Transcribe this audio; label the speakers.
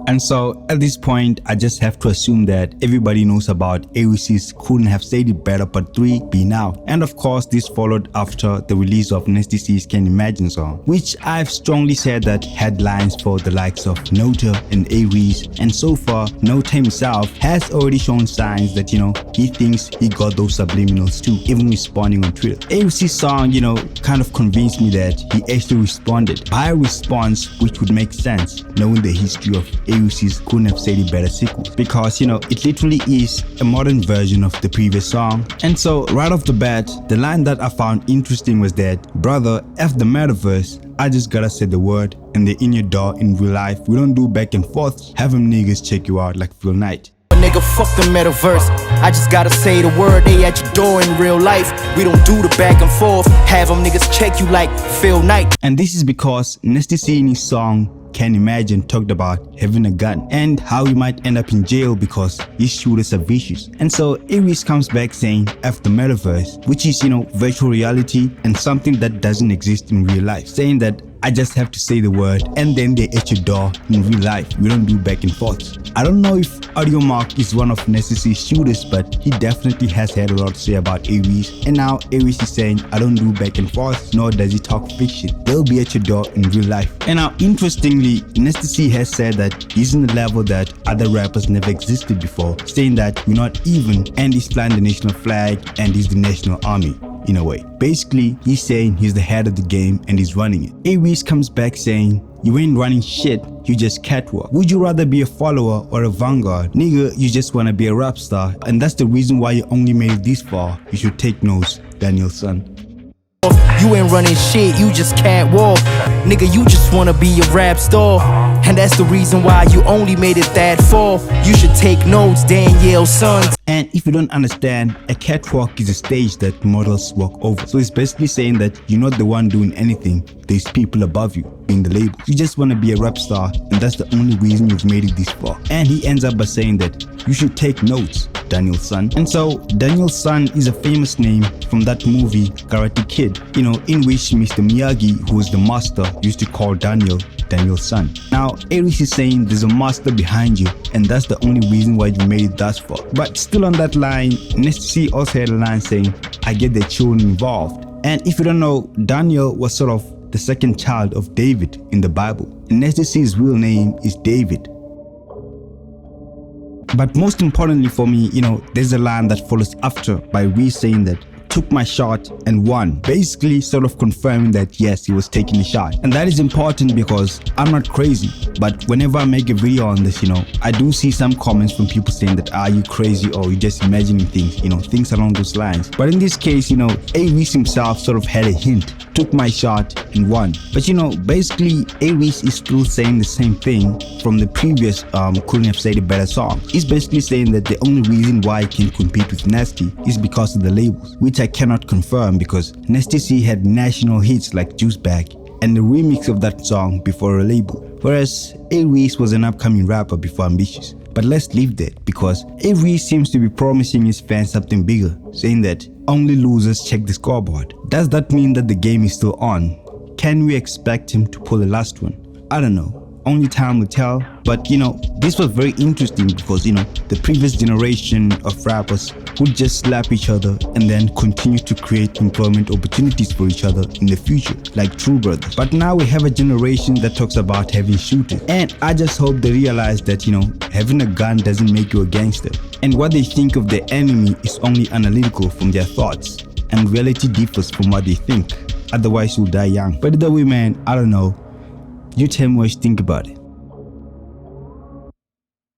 Speaker 1: And so at this point, I just have to assume that everybody knows about A-Reece's Couldn't Have Said It Better Part 3 Be Now. And of course, this followed after the release of Nasty C's Can Imagine song, which I've strongly said that had lines for the likes of Nota and A-Reece. And so far, Nota himself has already shown signs that, he thinks he got those subliminals too, even responding on Twitter. A-Reece's song, kind of convinced me that he actually responded by a response which would make sense knowing the history of A-Reece's Couldn't Have Said It Better sequels, because it literally is a modern version of the previous song. And so right off the bat, the line that I found interesting was that, brother, F the metaverse, I just gotta say the word and they're in your door in real life. We don't do back and forth, have them niggas check you out like Phil Knight.
Speaker 2: Nigga, fuck the metaverse. I just gotta say the word, they at your door in real life. We don't do the back and forth, have them niggas check you like Phil Knight.
Speaker 1: And this is because Nasty C in his song Can Imagine talked about having a gun and how he might end up in jail because his shooters are vicious. And so A-Reece comes back saying F the metaverse, which is virtual reality and something that doesn't exist in real life, saying that I just have to say the word and then they're at your door in real life. We don't do back and forth. I don't know if Audio Mark is one of Nasty C's shooters, but he definitely has had a lot to say about A-Reece. And now A-Reece is saying I don't do back and forth, nor does he talk fiction. They'll be at your door in real life. And now interestingly, Nasty C has said that he's in the level that other rappers never existed before, saying that we're not even, and he's flying the national flag and he's the national army. In a way, basically he's saying he's the head of the game and he's running it. A-Reece comes back saying, you ain't running shit, you just catwalk. Would you rather be a follower or a vanguard? Nigga, you just wanna be a rap star, and that's the reason why you only made it this far. You should take notes, Daniel son.
Speaker 2: You ain't running shit, you just can't walk. Nigga, you just wanna be a rap star, and that's the reason why you only made it that far. You should take notes, Daniel son.
Speaker 1: And if you don't understand, a catwalk is a stage that models walk over. So it's basically saying that you're not the one doing anything, there's people above you, being the label. You just want to be a rap star, and that's the only reason you've made it this far. And he ends up by saying that you should take notes, Daniel son. And so Daniel son is a famous name from that movie Karate Kid, in which Mr. Miyagi, who was the master, used to call Daniel son. Now A-Reece is saying there's a master behind you, and that's the only reason why you made it thus far. But still on that line, Nasty C also had a line saying, I get the children involved. And if you don't know, Daniel was sort of the second child of David in the Bible. And Nasty C's real name is David. But most importantly for me, there's a line that follows after by Reece saying that took my shot and won, basically sort of confirming that yes, he was taking a shot. And that is important because I'm not crazy, but whenever I make a video on this, I do see some comments from people saying that are you crazy or you just imagining things, things along those lines. But in this case, A-Reece himself sort of had a hint, took my shot and won. But basically A-Reece is still saying the same thing from the previous Couldn't Have Said It Better song. He's basically saying that the only reason why he can compete with Nasty is because of the labels, which I cannot confirm because Nasty C had national hits like Juice Bag and the remix of that song before a label, whereas A-Reece was an upcoming rapper before Ambitious. But let's leave that because A-Reece seems to be promising his fans something bigger, saying that only losers check the scoreboard. Does that mean that the game is still on? Can we expect him to pull the last one? I don't know. Only time will tell. But this was very interesting because the previous generation of rappers would just slap each other and then continue to create employment opportunities for each other in the future, like True Brothers. But now we have a generation that talks about having shooters, and I just hope they realize that having a gun doesn't make you a gangster, and what they think of their enemy is only analytical from their thoughts, and reality differs from what they think. Otherwise you'll die young. But either way, man, I don't know. You tell me what you think about it.